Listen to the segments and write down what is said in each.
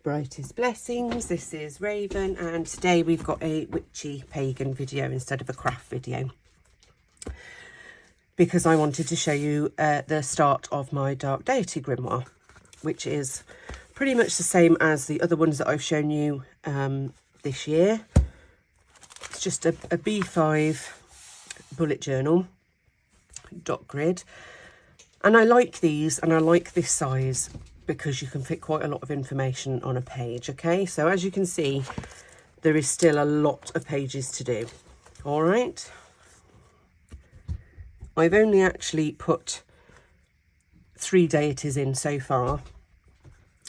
Brightest Blessings. This is Raven, and today we've got a witchy pagan video instead of a craft video because I wanted to show you the start of my Dark Deity Grimoire, which is pretty much the same as the other ones that I've shown you this year. It's just a B5 bullet journal dot grid, and I like these and I like this size because you can fit quite a lot of information on a page. Okay, so as you can see, there is still a lot of pages to do. All right, I've only actually put 3 deities in so far.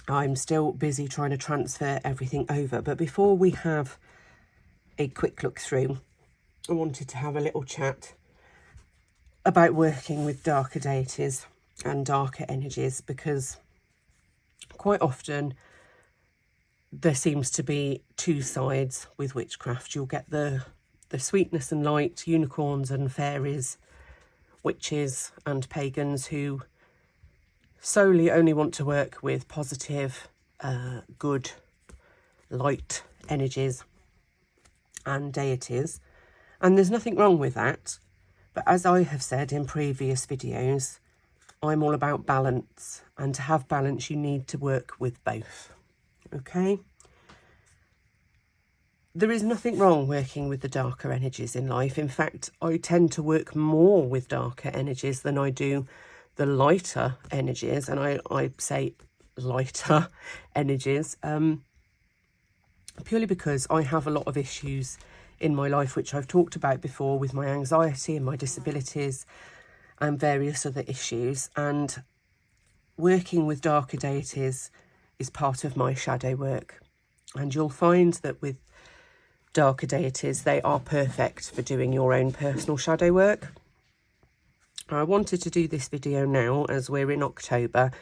I'm still busy trying to transfer everything over, but before we have a quick look through, I wanted to have a little chat about working with darker deities and darker energies, because quite often there seems to be two sides with witchcraft. You'll get the sweetness and light, unicorns and fairies, witches and pagans who solely only want to work with positive, good, light energies and deities. And there's nothing wrong with that. But as I have said in previous videos, I'm all about balance, and to have balance you need to work with both. Okay, there is nothing wrong working with the darker energies in life. In fact, I tend to work more with darker energies than I do the lighter energies, and I say lighter energies purely because I have a lot of issues in my life which I've talked about before, with my anxiety and my disabilities and various other issues, and working with darker deities is part of my shadow work. And you'll find that with darker deities, they are perfect for doing your own personal shadow work. I wanted to do this video now as we're in October.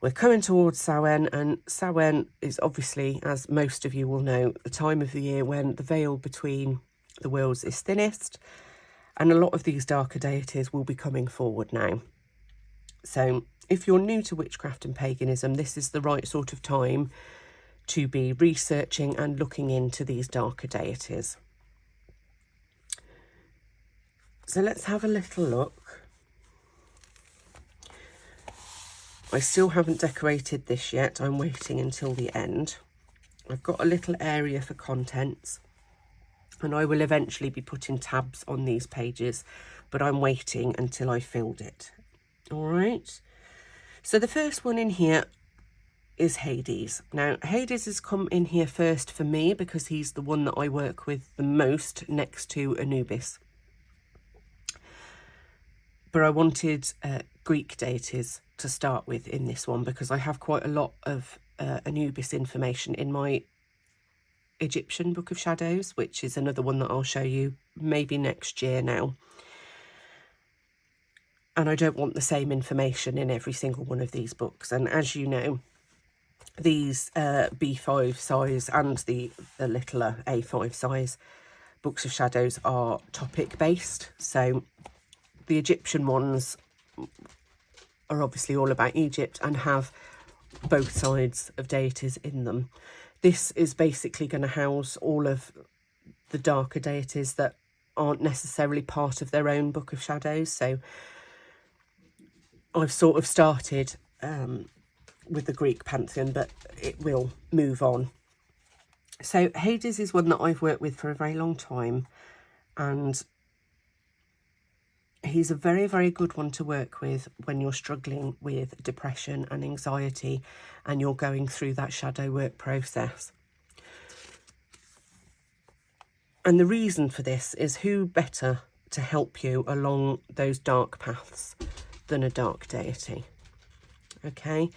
We're coming towards Samhain, and Samhain is obviously, as most of you will know, the time of the year when the veil between the worlds is thinnest. And a lot of these darker deities will be coming forward now. So if you're new to witchcraft and paganism, this is the right sort of time to be researching and looking into these darker deities. So let's have a little look. I still haven't decorated this yet. I'm waiting until the end. I've got a little area for contents, and I will eventually be putting tabs on these pages, but I'm waiting until I filled it. All right. So the first one in here is Hades. Now, Hades has come in here first for me because he's the one that I work with the most next to Anubis. But I wanted Greek deities to start with in this one because I have quite a lot of Anubis information in my Egyptian Book of Shadows, which is another one that I'll show you maybe next year now. And I don't want the same information in every single one of these books. And as you know, these B5 size and the littler A5 size Books of Shadows are topic based. So the Egyptian ones are obviously all about Egypt and have both sides of deities in them. This is basically going to house all of the darker deities that aren't necessarily part of their own Book of Shadows. So I've sort of started with the Greek pantheon, but it will move on. So Hades is one that I've worked with for a very long time, and he's a very, very good one to work with when you're struggling with depression and anxiety and you're going through that shadow work process. And the reason for this is, who better to help you along those dark paths than a dark deity? Okay,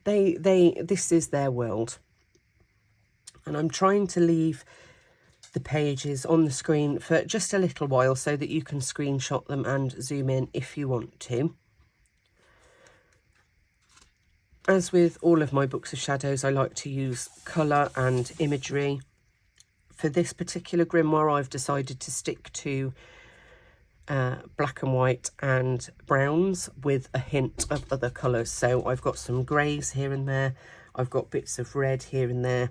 this is their world. And I'm trying to leave the pages on the screen for just a little while so that you can screenshot them and zoom in if you want to. As with all of my Books of Shadows, I like to use colour and imagery. For this particular grimoire, I've decided to stick to black and white and browns with a hint of other colours. So I've got some greys here and there. I've got bits of red here and there.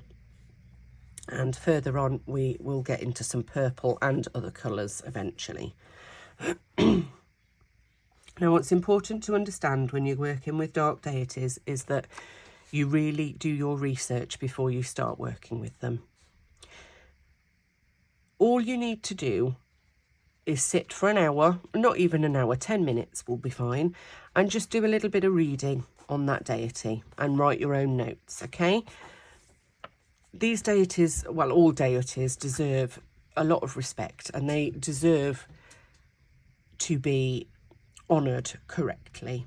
And further on, we will get into some purple and other colours eventually. Now, what's important to understand when you're working with dark deities is that you really do your research before you start working with them. All you need to do is sit for an hour, not even an hour, 10 minutes will be fine, and just do a little bit of reading on that deity and write your own notes, okay? These deities, well, all deities deserve a lot of respect, and they deserve to be honoured correctly.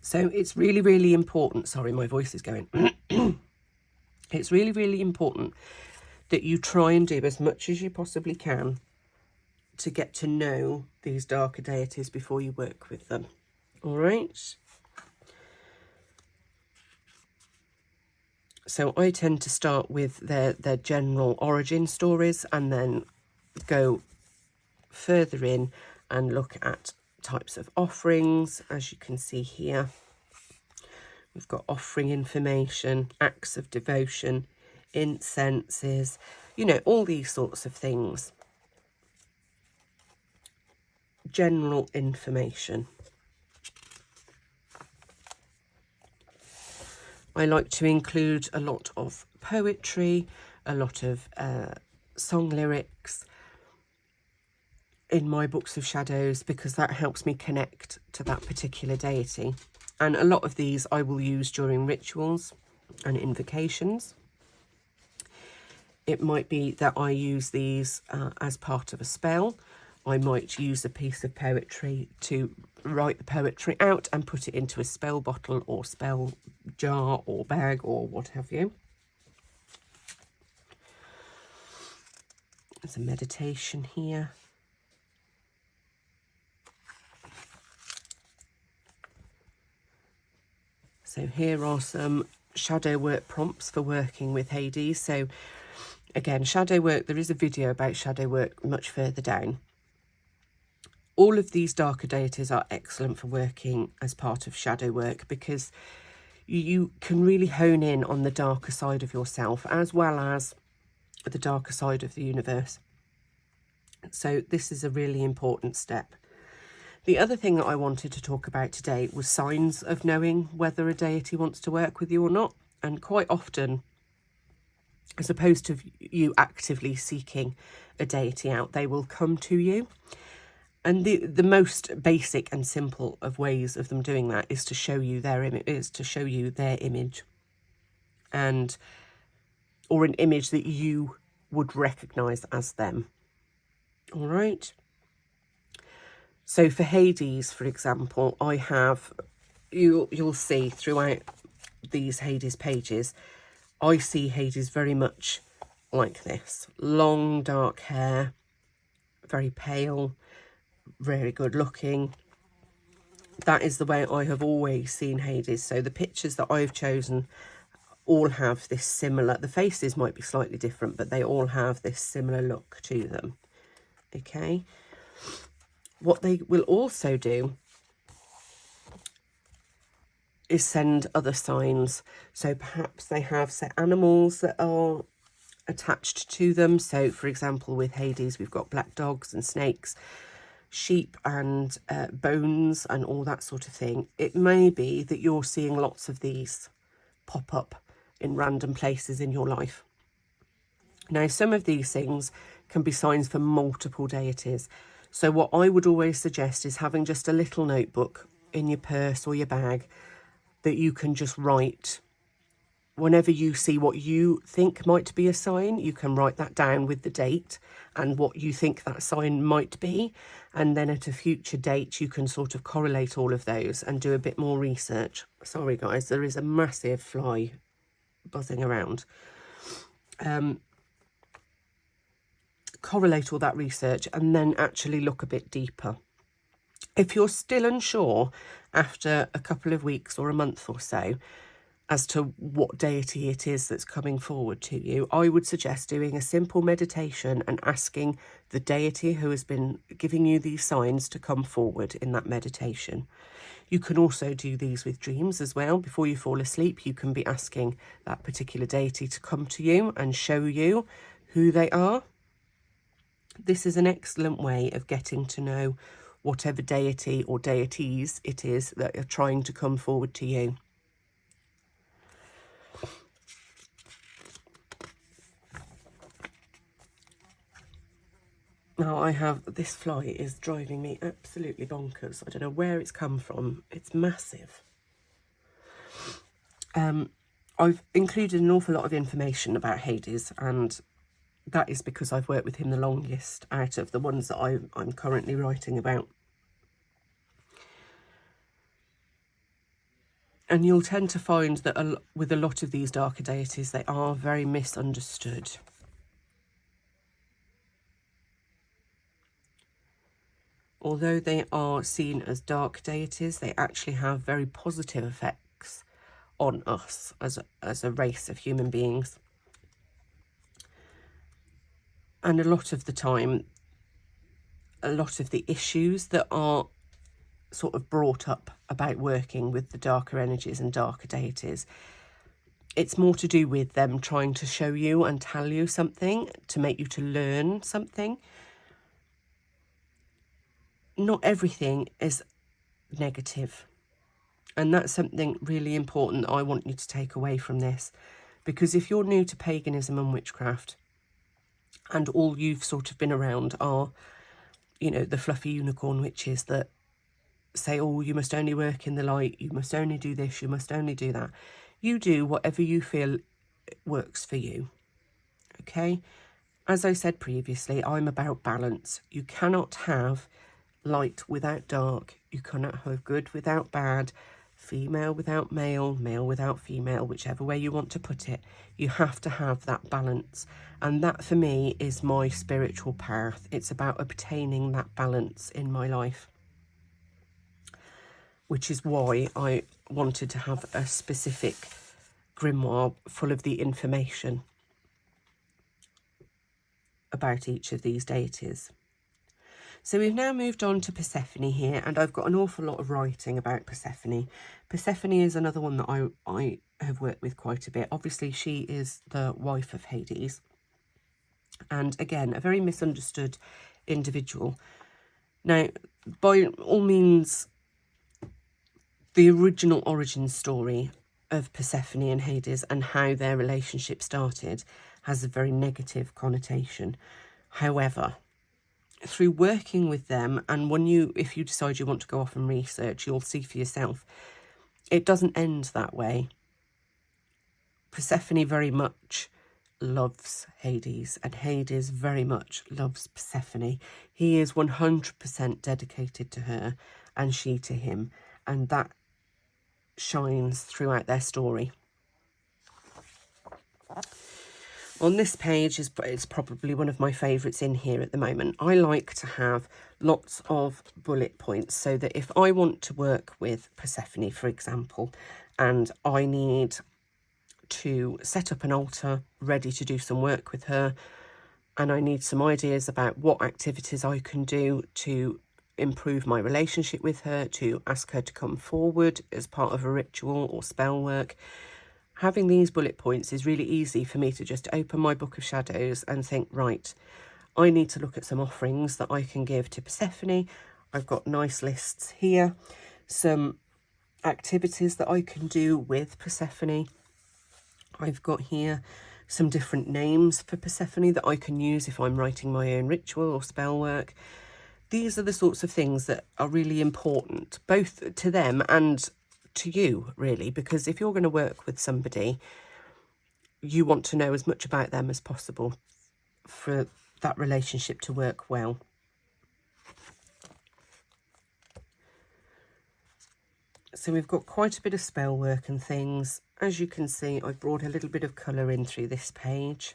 So it's really, really important. Sorry, my voice is going. It's really, really important that you try and do as much as you possibly can to get to know these darker deities before you work with them. All right. So I tend to start with their general origin stories and then go further in and look at types of offerings. As you can see here, we've got offering information, acts of devotion, incenses, you know, all these sorts of things. General information. I like to include a lot of poetry, a lot of song lyrics in my books of shadows, because that helps me connect to that particular deity. And a lot of these I will use during rituals and invocations. It might be that I use these as part of a spell. I might use a piece of poetry to write the poetry out and put it into a spell bottle or spell jar or bag or what have you. There's a meditation here. So here are some shadow work prompts for working with Hades. So again, shadow work, there is a video about shadow work much further down. All of these darker deities are excellent for working as part of shadow work, because you can really hone in on the darker side of yourself as well as the darker side of the universe. So this is a really important step. The other thing that I wanted to talk about today was signs of knowing whether a deity wants to work with you or not. And quite often, as opposed to you actively seeking a deity out, they will come to you. And the most basic and simple of ways of them doing that is to show you their image, and or an image that you would recognize as them. All right. So for Hades, for example, I have, you'll see throughout these Hades pages, I see Hades very much like this. Long dark hair, very pale, very good looking. That is the way I have always seen Hades. So the pictures that I've chosen all have this similar, the faces might be slightly different, but they all have this similar look to them. Okay. What they will also do is send other signs. So perhaps they have set animals that are attached to them. So for example, with Hades, we've got black dogs and snakes, sheep and bones and all that sort of thing. It may be that you're seeing lots of these pop up in random places in your life. Now, some of these things can be signs for multiple deities. So what I would always suggest is having just a little notebook in your purse or your bag that you can just write. Whenever you see what you think might be a sign, you can write that down with the date and what you think that sign might be. And then at a future date, you can sort of correlate all of those and do a bit more research. Sorry, guys, there is a massive fly buzzing around. Correlate all that research and then actually look a bit deeper. If you're still unsure after a couple of weeks or a month or so as to what deity it is that's coming forward to you, I would suggest doing a simple meditation and asking the deity who has been giving you these signs to come forward in that meditation. You can also do these with dreams as well. Before you fall asleep, you can be asking that particular deity to come to you and show you who they are. This is an excellent way of getting to know whatever deity or deities it is that are trying to come forward to you. Now this fly is driving me absolutely bonkers. I don't know where it's come from. It's massive. I've included an awful lot of information about Hades, and that is because I've worked with him the longest out of the ones that I'm currently writing about. And you'll tend to find that with a lot of these darker deities, they are very misunderstood. Although they are seen as dark deities, they actually have very positive effects on us as a race of human beings. And a lot of the time, a lot of the issues that are sort of brought up about working with the darker energies and darker deities, it's more to do with them trying to show you and tell you something, to make you to learn something. Not everything is negative. And that's something really important that I want you to take away from this. Because if you're new to paganism and witchcraft, and all you've sort of been around are, you know, the fluffy unicorn witches that say, oh, you must only work in the light, you must only do this, you must only do that. You do whatever you feel works for you. Okay? As I said previously, I'm about balance. You cannot have light without dark. You cannot have good without bad, female without male, male without female, whichever way you want to put it. You have to have that balance. And that for me is my spiritual path. It's about obtaining that balance in my life, which is why I wanted to have a specific grimoire full of the information about each of these deities. So we've now moved on to Persephone here, and I've got an awful lot of writing about Persephone. Persephone is another one that I have worked with quite a bit. Obviously, she is the wife of Hades, and again, a very misunderstood individual. Now, by all means, the original origin story of Persephone and Hades and how their relationship started has a very negative connotation. However, through working with them, and if you decide you want to go off and research, you'll see for yourself, it doesn't end that way. Persephone very much loves Hades, and Hades very much loves Persephone. He is 100% dedicated to her, and she to him, and that shines throughout their story. On this page, it's probably one of my favourites in here at the moment. I like to have lots of bullet points so that if I want to work with Persephone, for example, and I need to set up an altar ready to do some work with her, and I need some ideas about what activities I can do to improve my relationship with her, to ask her to come forward as part of a ritual or spell work, having these bullet points is really easy for me to just open my book of shadows and think, right, I need to look at some offerings that I can give to Persephone. I've got nice lists here, some activities that I can do with Persephone. I've got here some different names for Persephone that I can use if I'm writing my own ritual or spell work. These are the sorts of things that are really important, both to them and to you, really, because if you're going to work with somebody, you want to know as much about them as possible for that relationship to work well. So we've got quite a bit of spell work and things. As you can see, I've brought a little bit of colour in through this page.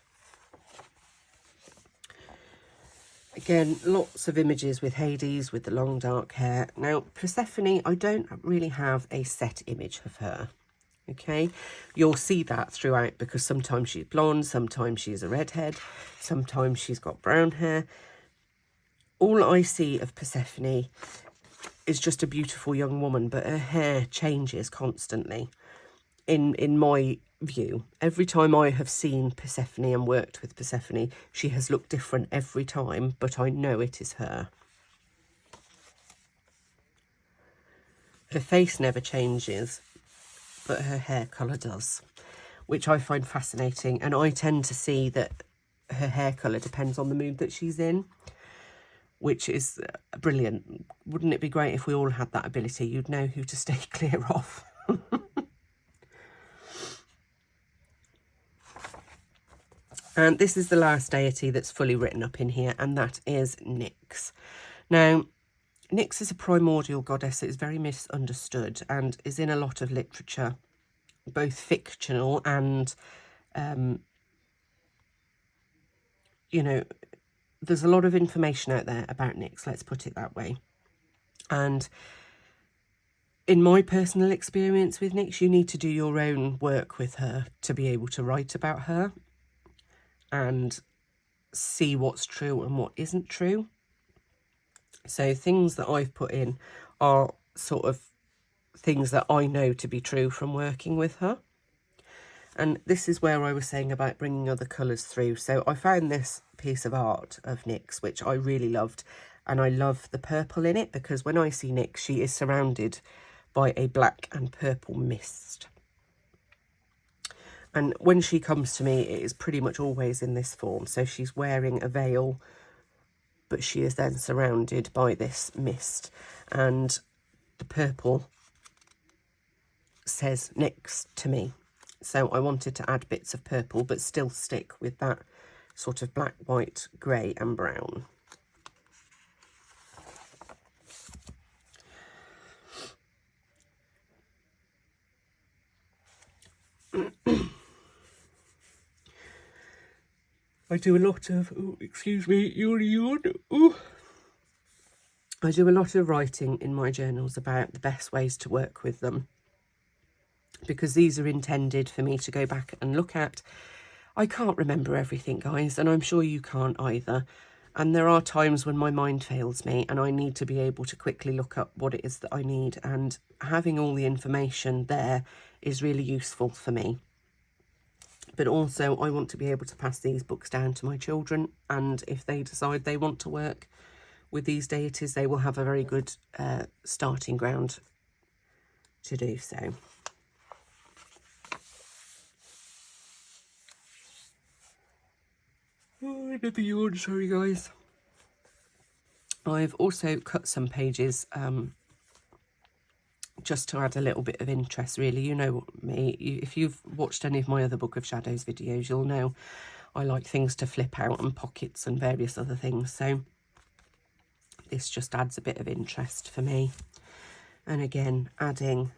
Again, lots of images with Hades, with the long dark hair. Now, Persephone, I don't really have a set image of her, okay? You'll see that throughout because sometimes she's blonde, sometimes she's a redhead, sometimes she's got brown hair. All I see of Persephone is just a beautiful young woman, but her hair changes constantly. In my view, every time I have seen Persephone and worked with Persephone, she has looked different every time, but I know it is her. Her face never changes, but her hair colour does, which I find fascinating. And I tend to see that her hair colour depends on the mood that she's in, which is brilliant. Wouldn't it be great if we all had that ability? You'd know who to stay clear of. And this is the last deity that's fully written up in here, and that is Nyx. Now, Nyx is a primordial goddess that is very misunderstood and is in a lot of literature, both fictional and, you know, there's a lot of information out there about Nyx, let's put it that way. And in my personal experience with Nyx, you need to do your own work with her to be able to write about her and see what's true and what isn't true. So things that I've put in are sort of things that I know to be true from working with her. And this is where I was saying about bringing other colours through. So I found this piece of art of Nyx, which I really loved. And I love the purple in it, because when I see Nyx, she is surrounded by a black and purple mist. And when she comes to me, it is pretty much always in this form. So she's wearing a veil, but she is then surrounded by this mist. And the purple says Nyx to me. So I wanted to add bits of purple, but still stick with that sort of black, white, grey and brown. I do a lot of, excuse me, yawn. I do a lot of writing in my journals about the best ways to work with them, because these are intended for me to go back and look at. I can't remember everything, guys, and I'm sure you can't either. And there are times when my mind fails me and I need to be able to quickly look up what it is that I need, and having all the information there is really useful for me. But also I want to be able to pass these books down to my children, and if they decide they want to work with these deities, they will have a very good starting ground to do so. Oh, another yawn, sorry guys. I've also cut some pages just to add a little bit of interest, really. You know me, if you've watched any of my other Book of Shadows videos, you'll know I like things to flip out, and pockets and various other things. So this just adds a bit of interest for me. And again, adding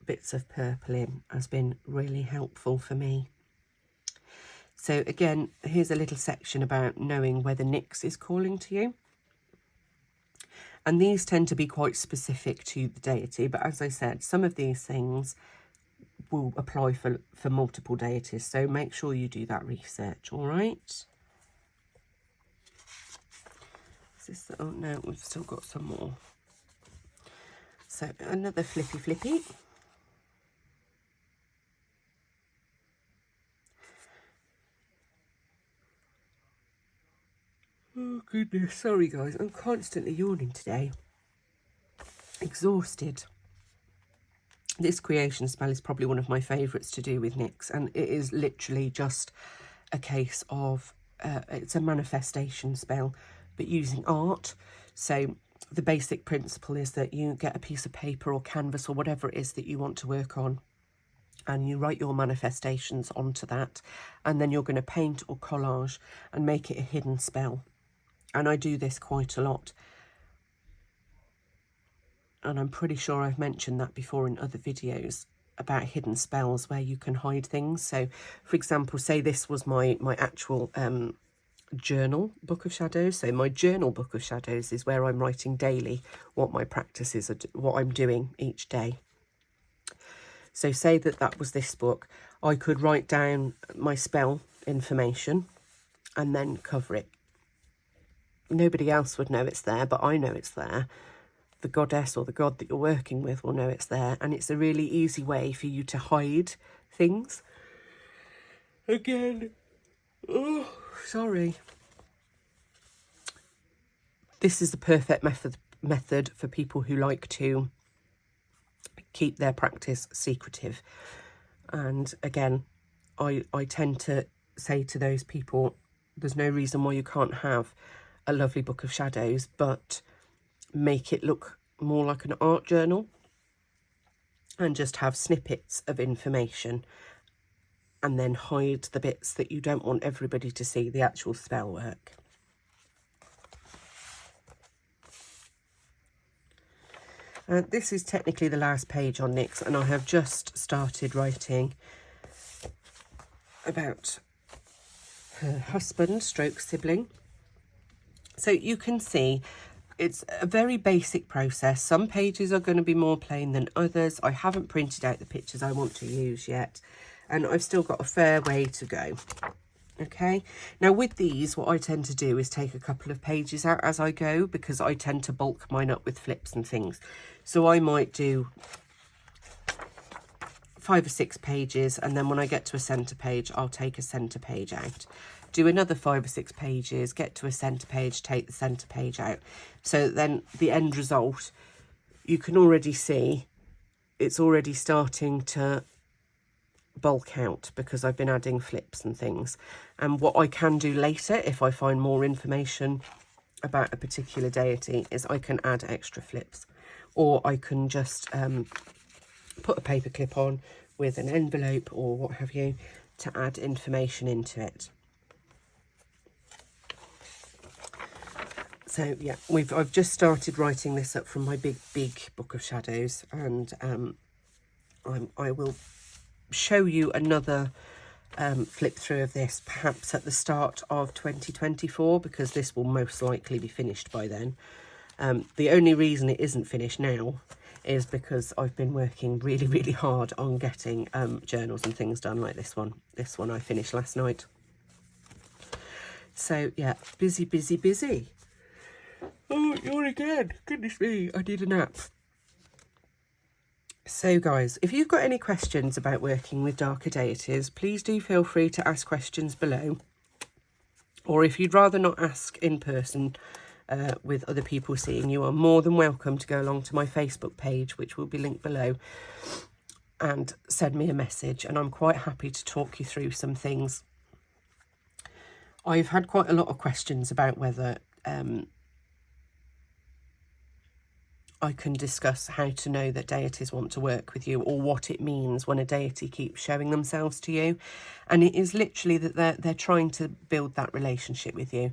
bits of purple in has been really helpful for me. So again, here's a little section about knowing whether Nyx is calling to you. And these tend to be quite specific to the deity, but as I said, some of these things will apply for multiple deities, so make sure you do that research, all right? Is this, oh no, we've still got some more. So another flippy. Oh goodness, sorry guys, I'm constantly yawning today. Exhausted. This creation spell is probably one of my favourites to do with Nyx, and it is literally just a case of, it's a manifestation spell, but using art. So the basic principle is that you get a piece of paper or canvas or whatever it is that you want to work on, and you write your manifestations onto that, and then you're going to paint or collage and make it a hidden spell. And I do this quite a lot. And I'm pretty sure I've mentioned that before in other videos about hidden spells where you can hide things. So, for example, say this was my actual journal Book of Shadows. So my journal Book of Shadows is where I'm writing daily what my practices are, what I'm doing each day. So say that was this book. I could write down my spell information and then cover it. Nobody else would know it's there, but I know it's there. the goddess or the god that you're working with will know it's there, and it's a really easy way for you to hide things. Again, oh, sorry. This is the perfect method for people who like to keep their practice secretive. And again, I tend to say to those people, there's no reason why you can't have a lovely book of shadows, but make it look more like an art journal and just have snippets of information, and then hide the bits that you don't want everybody to see, the actual spell work. This is technically the last page on Nyx, and I have just started writing about her husband stroke sibling. So you can see it's a very basic process. Some pages are going to be more plain than others. I haven't printed out the pictures I want to use yet, and I've still got a fair way to go. Okay, now with these, what I tend to do is take a couple of pages out as I go, because I tend to bulk mine up with flips and things. So I might do 5 or 6 pages, and then when I get to a centre page, I'll take a centre page out. Do another 5 or 6 pages, get to a centre page, take the centre page out. So then the end result, you can already see it's already starting to bulk out because I've been adding flips and things. And what I can do later, if I find more information about a particular deity, is I can add extra flips, or I can just put a paper clip on with an envelope or what have you to add information into it. So yeah, I've just started writing this up from my big book of shadows, and I will show you another flip through of this perhaps at the start of 2024, because this will most likely be finished by then. The only reason it isn't finished now is because I've been working really hard on getting journals and things done, like this one. This one I finished last night. So yeah, busy. Oh, yawn again. Goodness me, I need a nap. So guys, if you've got any questions about working with darker deities, please do feel free to ask questions below. Or if you'd rather not ask in person with other people seeing you, are more than welcome to go along to my Facebook page, which will be linked below, and send me a message, and I'm quite happy to talk you through some things. I've had quite a lot of questions about whether I can discuss how to know that deities want to work with you, or what it means when a deity keeps showing themselves to you. And it is literally that they're trying to build that relationship with you.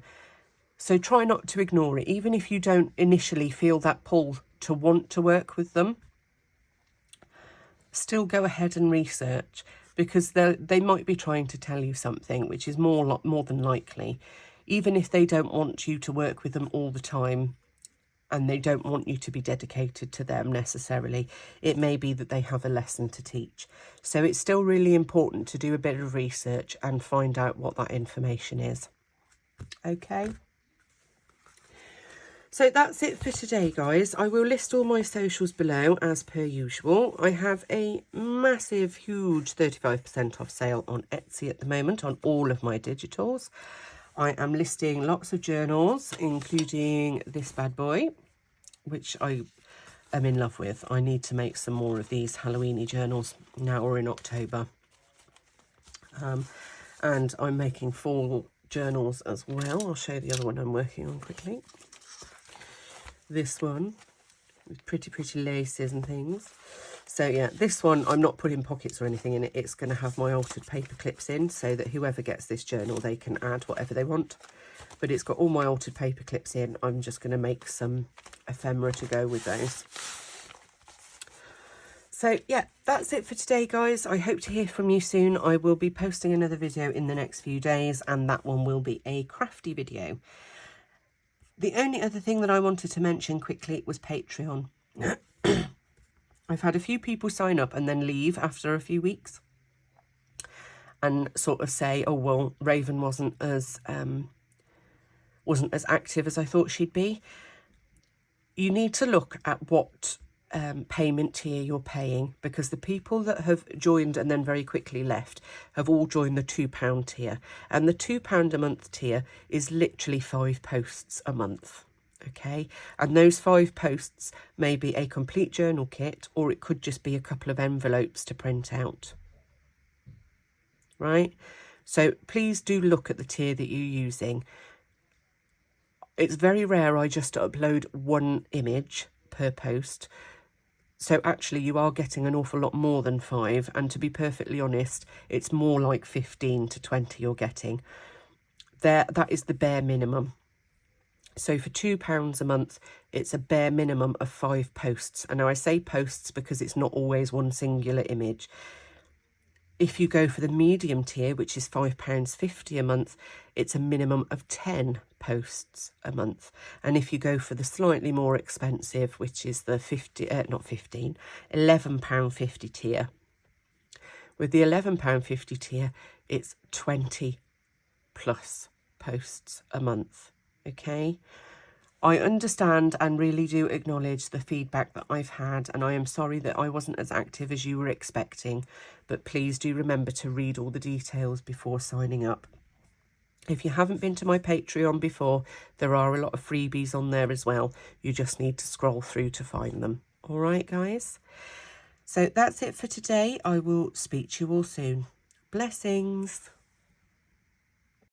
So try not to ignore it, even if you don't initially feel that pull to want to work with them. Still go ahead and research, because they might be trying to tell you something, which is more than likely, even if they don't want you to work with them all the time, and they don't want you to be dedicated to them necessarily. It may be that they have a lesson to teach. So it's still really important to do a bit of research and find out what that information is. Okay. So that's it for today, guys. I will list all my socials below as per usual. I have a massive, huge 35% off sale on Etsy at the moment on all of my digitals. I am listing lots of journals, including this bad boy, which I am in love with. I need to make some more of these Halloween-y journals now or in October. And I'm making fall journals as well. I'll show you the other one I'm working on quickly. This one with pretty laces and things. So yeah, this one I'm not putting pockets or anything in it. It's going to have my altered paper clips in, so that whoever gets this journal, they can add whatever they want. But it's got all my altered paper clips in. I'm just going to make some ephemera to go with those. So yeah, that's it for today, guys. I hope to hear from you soon. I will be posting another video in the next few days, and that one will be a crafty video. The only other thing that I wanted to mention quickly was Patreon. I've had a few people sign up and then leave after a few weeks and sort of say, oh, well, Raven wasn't as active as I thought she'd be. you need to look at what payment tier you're paying, because the people that have joined and then very quickly left have all joined the £2 tier, and the £2 a month tier is literally 5 posts a month. Okay, and those 5 posts may be a complete journal kit, or it could just be a couple of envelopes to print out. Right, so please do look at the tier that you're using. It's very rare I just upload 1 image per post. So actually you are getting an awful lot more than 5, and to be perfectly honest, it's more like 15 to 20 you're getting. That is the bare minimum. So for £2 a month, it's a bare minimum of 5 posts. And now I say posts because it's not always one singular image. If you go for the medium tier, which is £5.50 a month, it's a minimum of 10 posts a month. And if you go for the slightly more expensive, which is the £11.50 tier, with the £11.50 tier, it's 20 plus posts a month. Okay, I understand and really do acknowledge the feedback that I've had, and I am sorry that I wasn't as active as you were expecting, but please do remember to read all the details before signing up. If you haven't been to my Patreon before, there are a lot of freebies on there as well. You just need to scroll through to find them. All right, guys? So that's it for today. I will speak to you all soon. Blessings.